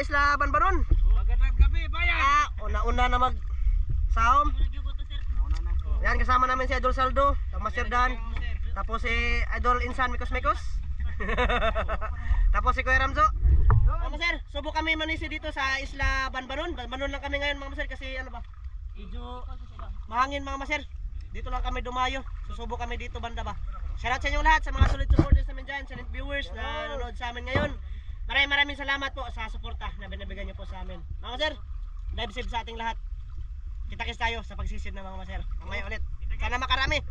Isla Banbaron. Magandang gabi, bayan. Una-una na mag-sahom. Yan, kasama namin si Idol Saldo, Master Dan, tapos si Idol Insan Mikos Mikos. Tapos si Kuya Ramzo. Mga sir, subo kami manisi dito sa Isla Banbaron. Banbaron lang kami ngayon mga sir kasi ano ba? Medyo mahangin mga sir. Dito lang kami dumayo. Susubo kami dito banda ba. Shoutout sa inyo lahat sa mga solid supporters namin dyan, silent viewers na nanonood sa amin ngayon. Maraming salamat po sa suporta na binibigyan niyo po sa amin. Mga sir, live save sa ating lahat. Kita-kits tayo sa pagsisid ng mga sir. Mamaya ulit. Sana makarami.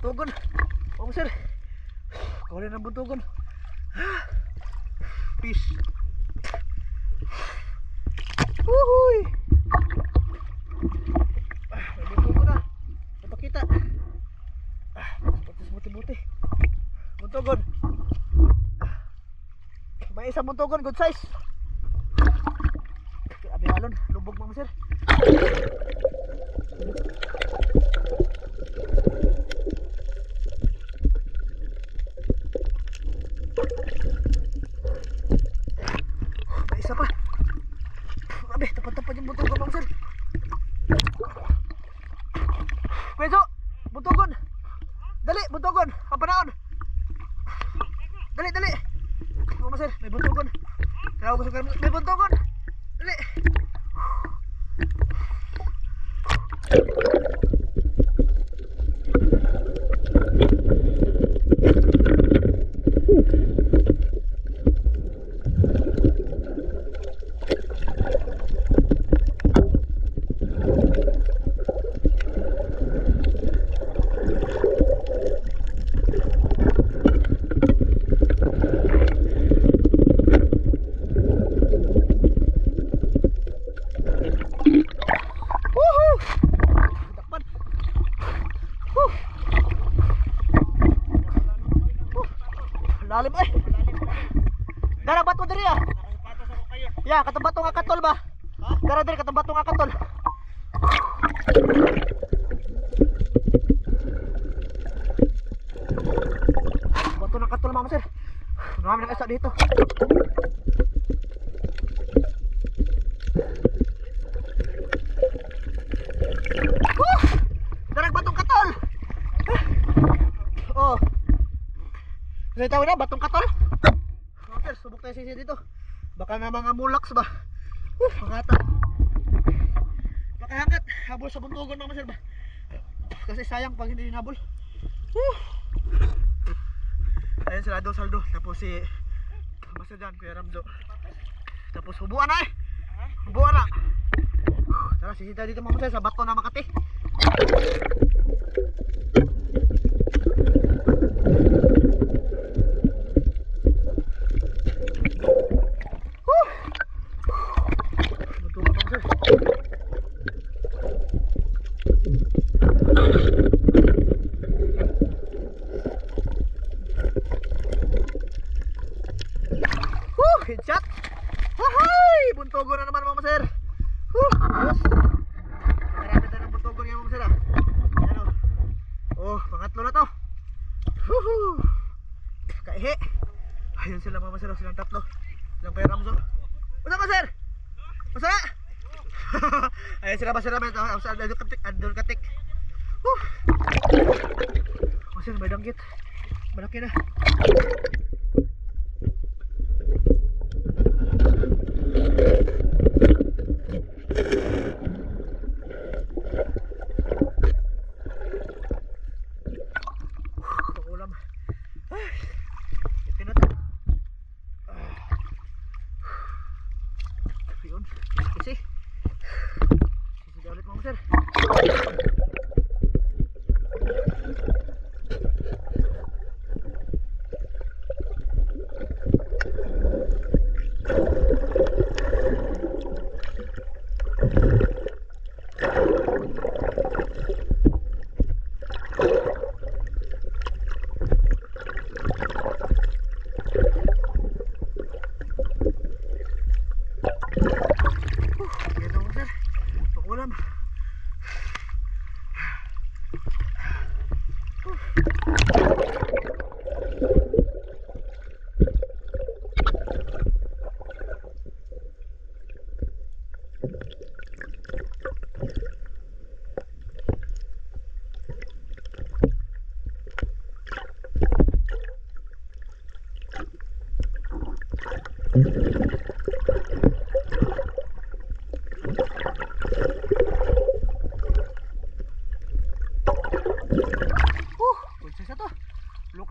Buntugon. Mga sir. Kawalin ng buntugon. Peace. Uhuy. May buntugon na. Napakita. Buti-buti. Buntugon. May isang buntugon, good size. Abihalon, lubog mga sir. May isa pa. Grabe, tapat-tapat yung buntugon mga sir. Pweso, buntugon. Dali, buntugon, kapanaon. Dali, dali. Mga sir, may buntugon. Kaya ko sa may buntugon. Dali. Lalim ay. Dara bato diri ah. Ya, katong bato nga katol ba? Dara diri katong bato nga katol. Bato nga katol mama sir. Marami nang isa dito. Dara batong katol. Oh. Kasi tawag na, batong katol. Sir, subok tayo sisi dito. Baka na mga mulaks ba. Pangata. Makahangat, habol sa buntugon mga sir ba. Kasi sayang pag hindi hinabol. Ayan sila Idol Saldo. Tapos si Master Dan, Kuya Ramzo. Tapos hubuan na eh. Hubuan na. Tara, sisi tayo dito mga sir sa bato na Makati. Headshot. Hahay! Buntugon na naman mga sir. Yes. Marami tayo ng buntugon yan mga sir ah. Ayan o. Oh, pangatlo na to. Kaihe. Ayun sila mga sir, silang tatlo. Silang Kuya Ramzo. What's up mga sir? Masaya? Ayun sila mga sir namin. Andol katik. Mga sir, may danggit. Malaki na. Sisi ulit mga sir.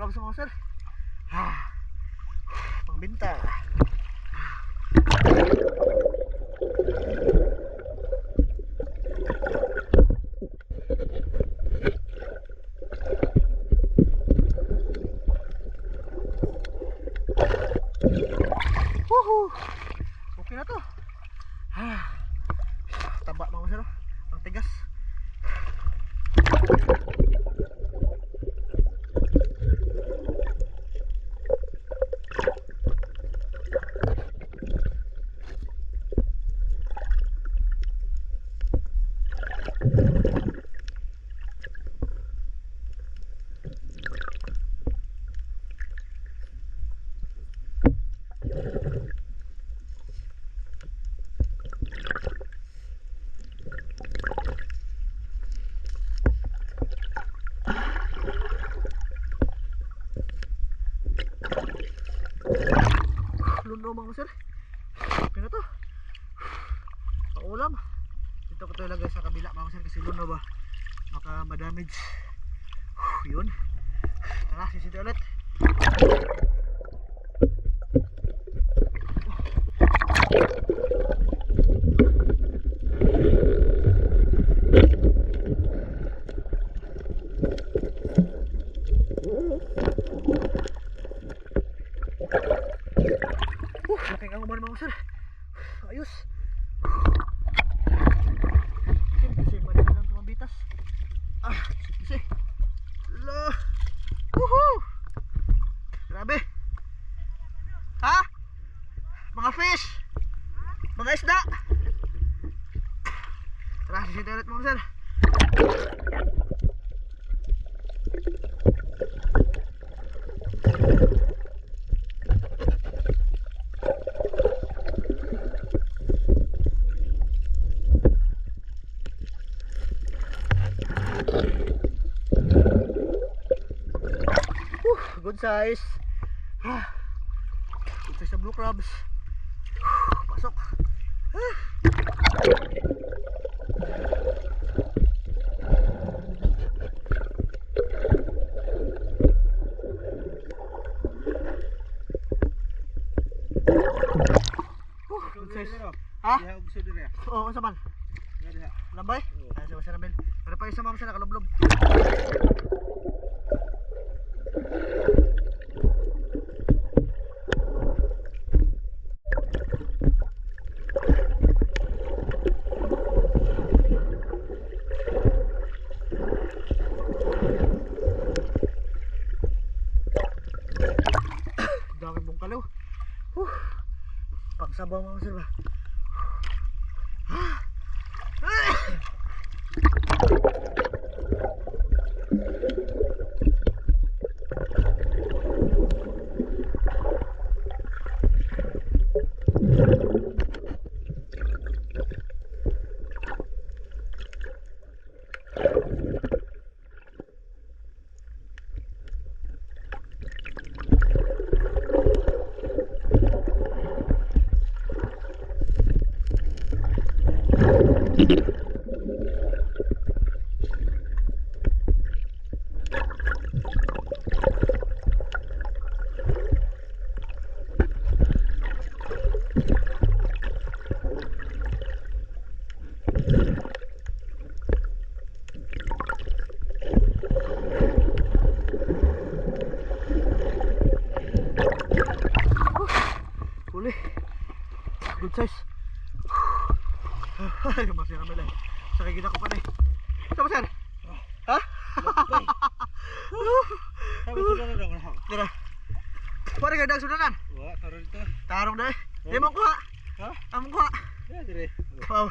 crabs mga sir. Pangbinta. Woohoo! Okay na to. Taba mga sir. Ang tigas. Luno mga sir. Okay na to. Paulam. Dito ko ito ilagay sa kabila mga sir kasi luno ba. Baka madamage. Yun. Tara, sisiti ulit. Laking ang uman mga sir. Ayos. Kasi madali lang tumabitas. Kasi. Lo. Woohoo! Grabe. Ha? Mga fish. Mga isda. Tara, sisiti ulit mga sir. Good size. Good size na blue crabs. Pasok. Good size. Ha? Oo, sa man. Lambay? Ay, sa masarap. Pero pa isa ma'am siya nakalublob. Daming mong kalaw. Pagsabaw mga sir ba. Huli. Good size. Masaya kami lang. Sakay gina ko pa na eh. Sama sir? Ha? Tira. Pwede ka dag sudanan? Wah, taruh itu. Tarong na eh. Di mo kuha. Ha? Among kuha. Ya, dire. Wow.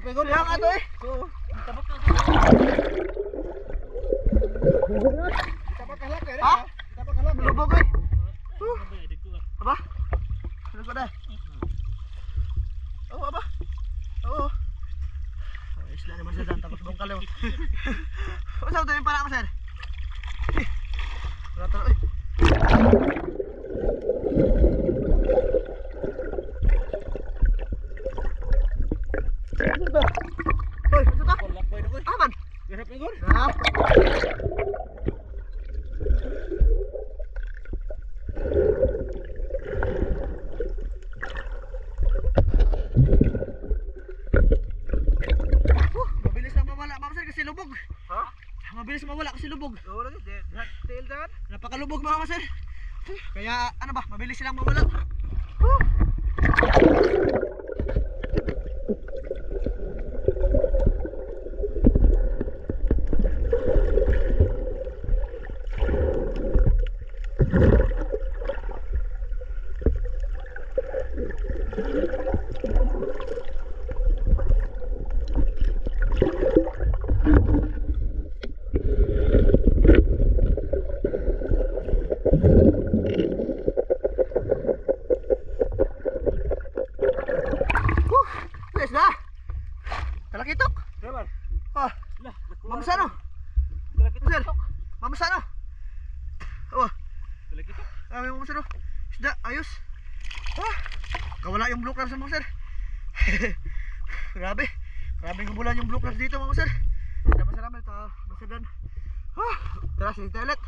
Pegol yang ato eh. Ha? Lubog eh. Apa? Ano ko dah? Oh, apa? Oh. isda naman sir dan tapos bungkal yun. Masa ito yung para mo sir? Tara. Hoy, ano to? Aman. Hirap igor. Ah. Mabilis lang mawala, Ma'am Sir, kasi lubog. Ha? Mabilis mawala kasi lubog. Oo lagi, tail dan. Napakalubog mga Sir. Kaya ano ba, mabilis silang mawala. Yes na. Talakitok. Daman. Ah, Lah, mamasano. Talakitok. Sir, mamasano. Oh, Talakitok. may mamasano. Isda, ayos. Ah, kawala yung blue crabs mga sir. Grabe. Grabe yung bulan yung blue crabs dito mga sir. Salamat ito. Masadan. Ah, tara sa toilet. Toilet.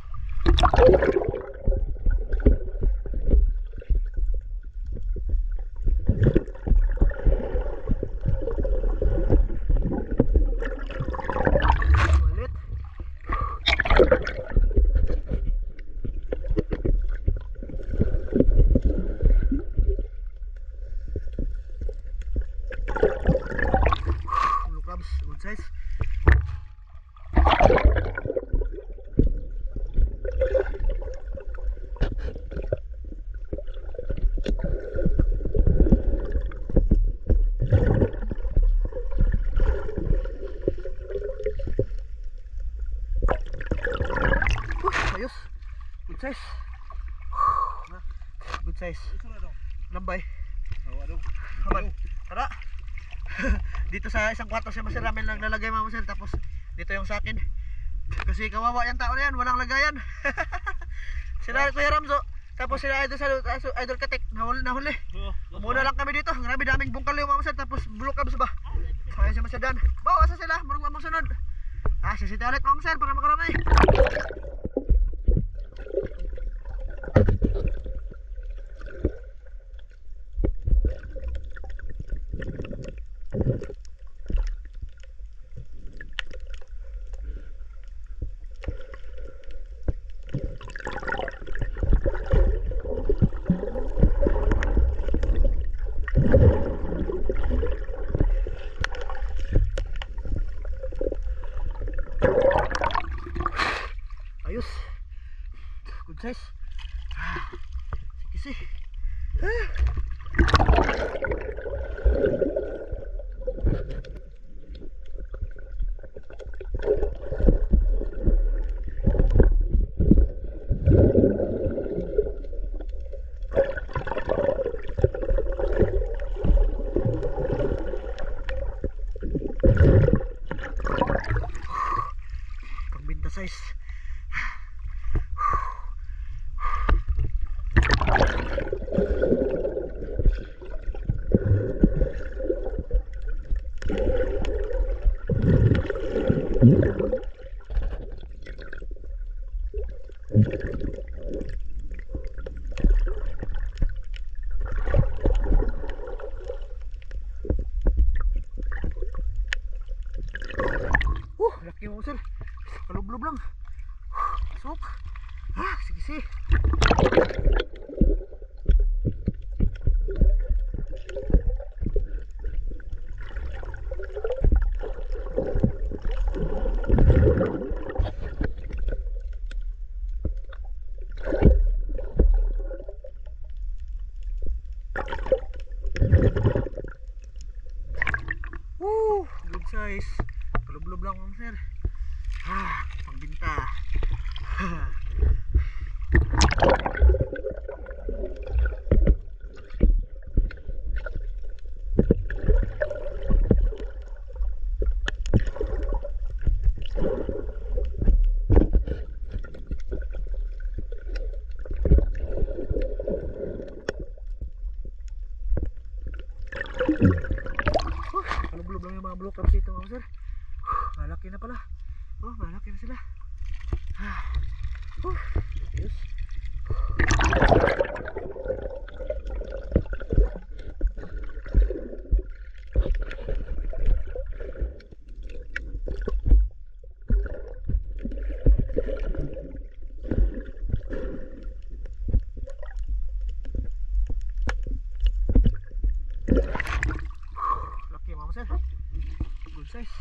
Blue crabs, good size. Ayos. Good size. Good size. Lambay. Haman. Tara. Dito sa isang kwarto si Masir namin lang lalagay mga Masir. Tapos dito yung sa akin. Kasi kawawa yung tao na yan. Walang lagayan. Sila Kuya Ramzo. Tapos sila Idol Katek. Nahuli. Muna lang kami dito. Grabe daming bungkal yung mga Masir. Tapos bulok kami ba. Kaya si Masir Dan. Bawa sa sila. Marunong mong sunod. Sisita ulit mga Masir para makarami. Ayos. Good size. Sikisi. Pambinta size. Laki mo sir. Kalublob lang. Pasok. Sige. Good size. Kalublob lang mga sir. Pangbinta. Kalub-lub lang yung mga blue crabs dito mga sir. Malaki na pala. Oh, malaki na sila. Ayos. Laki mga sir. Good size.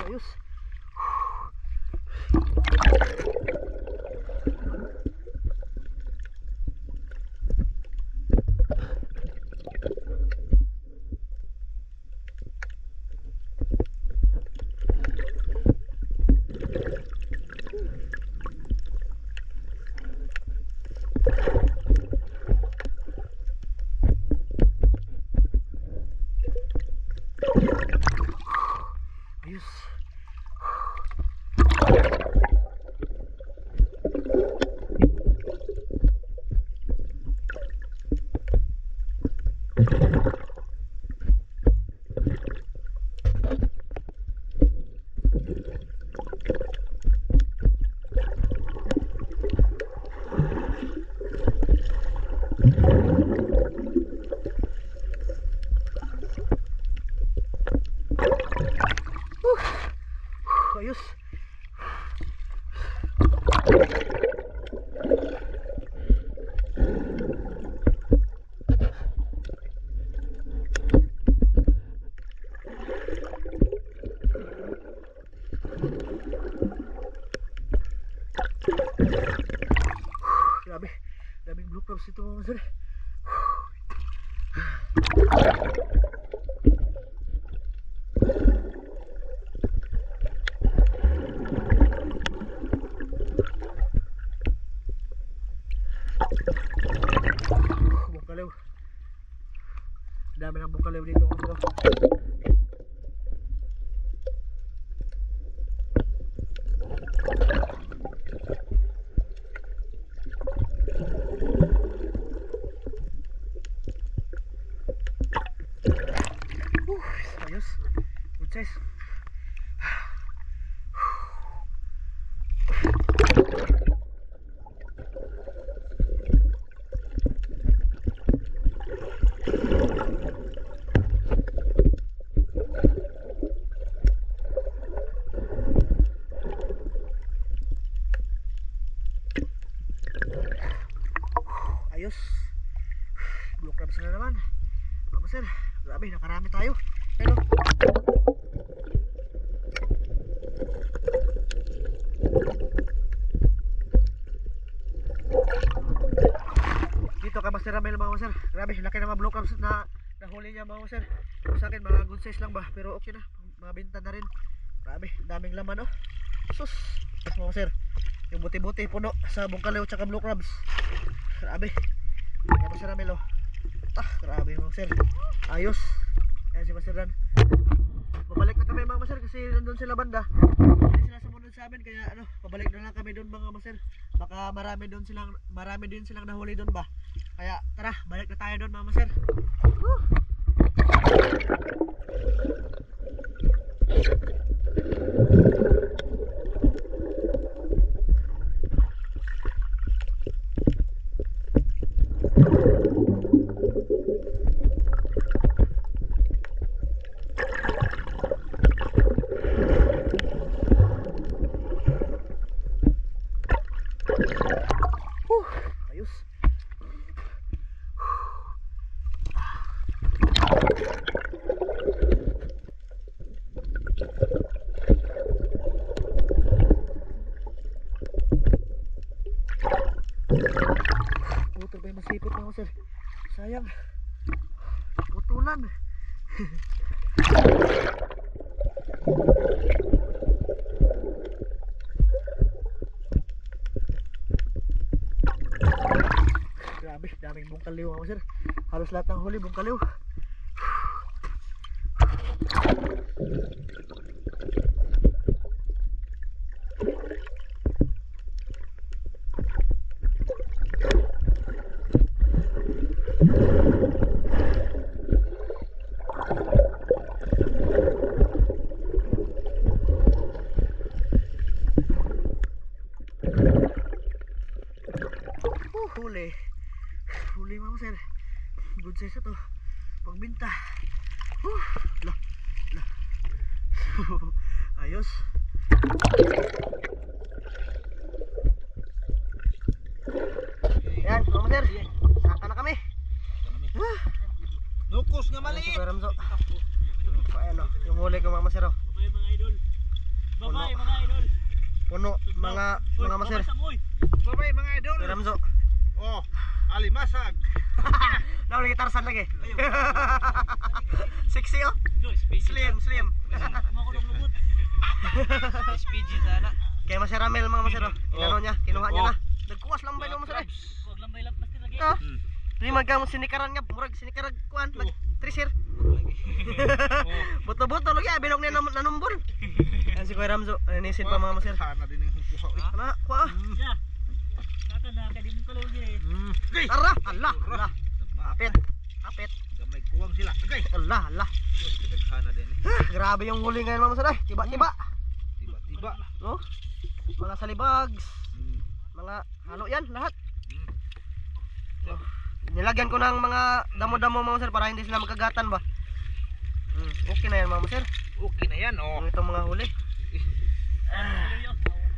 Ayos. Ayos. Ayos. Grabe. Daming blue crabs ito mga sir. Bungkalew. Dami ng bungkalew dito mga sir. Ayos. Good size. Ayos. Blue crabs na naman. Mama sir, grabe, nakarami tayo. Pero dito ka Master Ramel mga sir. Grabe, laki ng mga blue crabs na nahuli niya mga sir. Sa akin mga good size lang ba, pero okay na. Mabenta na rin. Grabe, daming laman oh. Sus, mga sir. Yung buti-buti puno sa bungkalew tsaka blue crabs. Grabe. Grabe Master Ramel oh. Grabe mga sir. Ayos. Ayan si Master Dan. Pabalik na kami mga master kasi nandun sila banda. Hindi sila sumunod sa amin kaya ano, pabalik na lang kami doon mga master. Baka marami din silang nahuli doon ba. Kaya tara, balik na tayo doon mga master. pa yung masipot mga sir. Sayang. Putulan. Grabe, daming bungkaliw mga sir. Halos lahat ng huli bungkaliw. Huli. Huli mga sir. Good size ito. Pagbinta. Lah. Lah. Ayos. Yan mga sir. Saka na kami. Nukos nga Ayan si maliit. Kuya Ramzo. Ayan o. Yung huli ko mga sir o. Babay mga idol. Babay mga idol. Puno. Mga maser. Babay mga idol. Kuya Ramzo. Oh, alimasag. Lagi Tarzan lagi. Sexy oh. Slim. SPG sana. Kaya Maser Ramel mga maser oh. Inano niya, kinuha niya na. Nagkuwas lambay no maser. Huwag lambay lang plastic lagi. Ah. Di magkamo sinikaran nga, murag sinikaran kuan, trisir. Boto-boto lagi bilog niya nanumbol. Yan si Kuya Ramzo, anisin pa mga maser. Sana din yung kuha. Ana, kuha. Ya. Kata na kadi mo kalong gi. Tara, Allah. Kapit. Gamay kuwang sila. Okay. Allah. Sana din. Grabe yung huli ngayon mga maser. Tiba-tiba. Tiba-tiba. No? Mga salibags. Mga halo yan lahat. Nilagyan ko ng mga damo-damo mga sir para hindi sila magkagatan ba. Okay na yan mga sir. Okay na yan oh. Itong mga huli.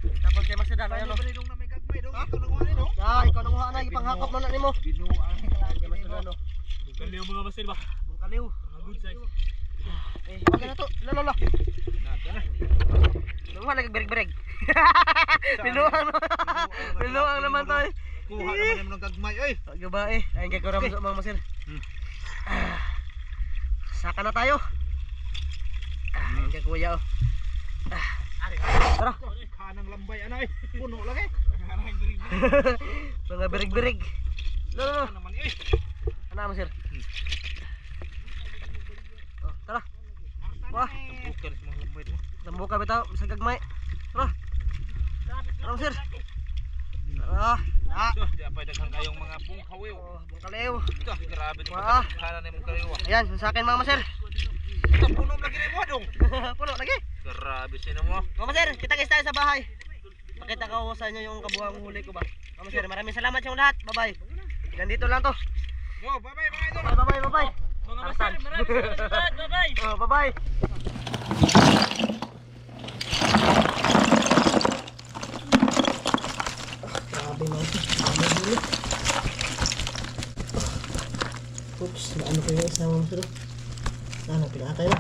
Tapos kay Master Dan ayan o. Dong na may gagmay dong. Ikaw nanguha ni no? Ikaw nang huha na ipanghakop na nimo. Binuang Kay Master Dan o. Kaliw mga master ba? Bungkaliw. Mga good size. Okay na to. Lalo. Nada na. Nung lagi bereg-bereg. Binuang naman to eh. Kuha naman ng gagmay oy. Gabae. Ayun kay Kuya Ramzo mga Master. Saka na tayo. Ayun kay Kuya o. Tara. Kanang lambay anay. Puno lagi. Mga berig-berig. Lalo. Naman eh. Ano mo sir? Oh, tara. Wah, Bukan semua lambay mo. lambo ka bitaw sa gagmay. Tara. Tara mo sir. Tara. So, di apa daghang kayong mga bungkawiw. Oh, bungkaliw. Ito, grabe ito. Wah. Kana na yung kaliwa. Ayan, sa akin mga sir. Ito, puno lagi na mo dong. Puno lagi. Grabe sino mo. Mga sir, kita-kits tayo sa bahay. Pakita ko sa inyo yung kabuhang huli ko ba. Mga sir, maraming salamat sa lahat. Bye-bye. Ganito lang to. Yo, bye-bye mga idol. Bye-bye. Mga master, maraming salamat. Bye-bye. Oh, bye-bye. Grabe mga sir. Grabe huli. Oops, naano ko yung isa mga sir. Ano, pinakatay na.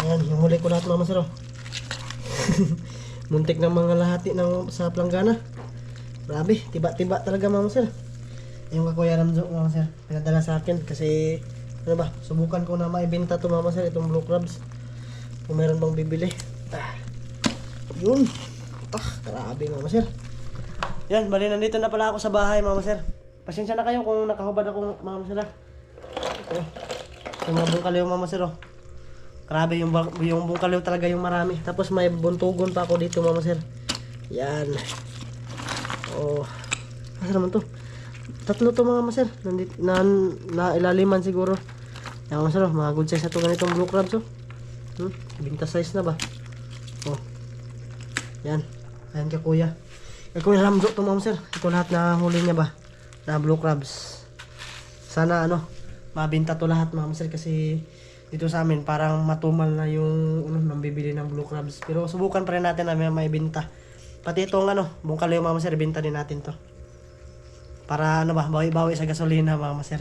Ayan, yung huli ko lahat mga sir. Muntik ng mga lahati ng sa planggana. Grabe, tiba-tiba talaga mga sir. Yung Kuya Ramzo mga sir, pinadala sa akin kasi ano ba, subukan ko na maibenta to mga sir, itong blue crabs. Kung meron bang bibili. Yun. Grabe mga sir. Yan, bali nandito na pala ako sa bahay mga sir. Pasensya na kayo kung nakahubad ako mga sir. Ito. Yung mga bungkaliw mga sir oh. Grabe yung bungkaliw talaga yung marami. Tapos may buntugon pa ako dito mga sir. Yan. Oh. Asa naman to? Tatlo to mga maser. Nandito na ilaliman siguro. Yan mga sir, mga good size na to ganitong blue crabs oh. Binta size na ba? Oh. Yan. Ayan kay Kuya. Kay Kuya Ramzo to mga sir. Ito lahat na huli niya ba? Na blue crabs. Sana ano, mabinta to lahat mga sir kasi dito sa amin parang matumal na yung nambibili ng blue crabs. Pero subukan pa rin natin na may binta. Pati itong bungkaliw mga sir, binta din natin to. Para ano ba, bawi-bawi sa gasolina mga sir.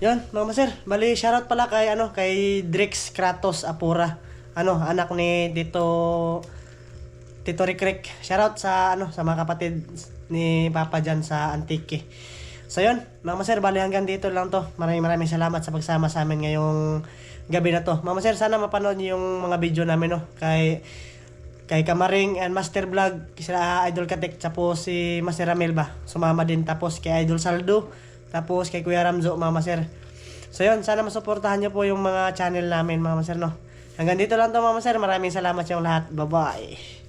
Yan mga sir, bali shoutout pala kay kay Drix Kratos Apura. Anak ni Tito Rikrek. Shoutout sa sa mga kapatid ni Papa dyan sa Antique. So yun, mga master, bali hanggang dito lang to. Maraming salamat sa pagsama sa amin ngayong gabi na to. Mga master, sana mapanood niyo yung mga video namin, no? Kay Kamaring and Master Vlog, sila Idol Katek, tapos si Master Ramel ba, sumama din, tapos kay Idol Saldo, tapos kay Kuya Ramzo, mga master. So yun, sana masuportahan niyo po yung mga channel namin, mga master, no? Hanggang dito lang to, mga master. Maraming salamat sa lahat. Bye-bye.